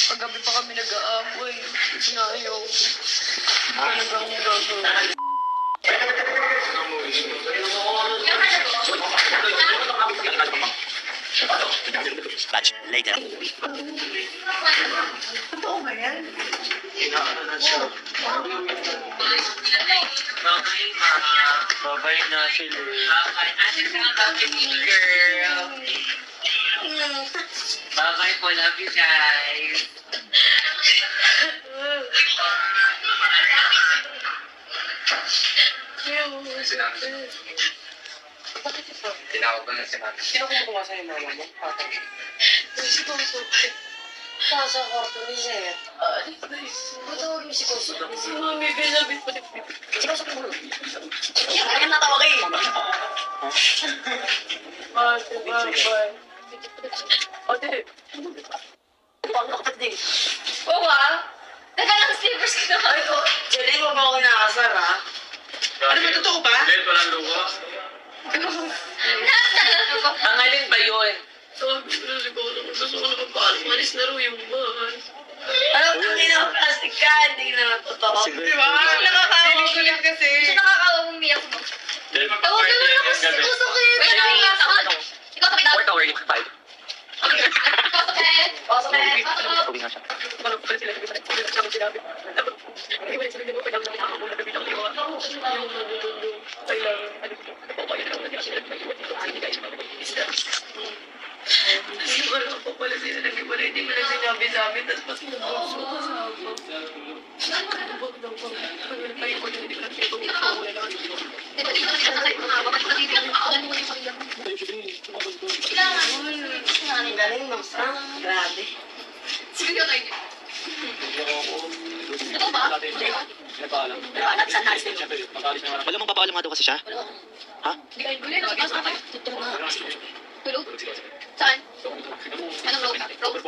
Paggabi pa kami nag-aamoy. Sinayaw. Talagang gagawin. Batch later. Totoo ba yan? Inaano na siya. Babay na sila. Bye-bye po. Love you guys. Tinawag ko na si Mami. Sino kumukuha sa'yo yung mama mo? Si Koso. Nasa kwarto ni Sir. Matawag mo si Koso. Si Mami, binabit pa. Si Koso mo. Kaya natawag eh. Ate, bye-bye. Ate. Ang kapatid din. Oo ah. Nagalang slippers ka na kayo. Diyan mo ba ako nakasar ha? Ano ba, totoo ba? Hindi, walang lugo. Ang alin ba yun? Sabi ko na siguro kung gusto ko na magpaalam. Malis na rin yung bus. Ano kung plastic ka? Hindi na totoo. Diba? Nakakawag kasi. Kasi nakakawag umiyak mo. Dahil Tawag magpa-party naman yan ako yung sa gabi. gusto ko yun. Pwede Kailangan yung ako. ano? Ikaw pa kita. Work hour yung 5. Pasok eh. Uwi nga siya. Parang pala sila sinabi. Hindi ba sila gano'n kailangan na makakakuha na bilang iwa. Yung magutundo. Kailangan, ano ko, napapaya na naman sila nag-iwan dito. Hindi guys, mag-isda. Kasi wala po pala sila nag-iwan. Hindi mo lang sinabi sa amin. Tapos mas nabukso ko sa ako. Huwag daw po. Pag tayo ko yung hindi kasi ito. Wala na kasi ito. Di ba dito sila tayo mga bakit pa dito yung makakalan mo yung paglang. Kailangan. Ang galing mo, Sam. Grabe. Sige ka kayo. Ito ba? Anak sa nais nila. Wala mong papaalam nga daw kasi siya. Ha? Hindi kayo gulit. Pasok kayo. Tulog? Saan? Anong road? Road?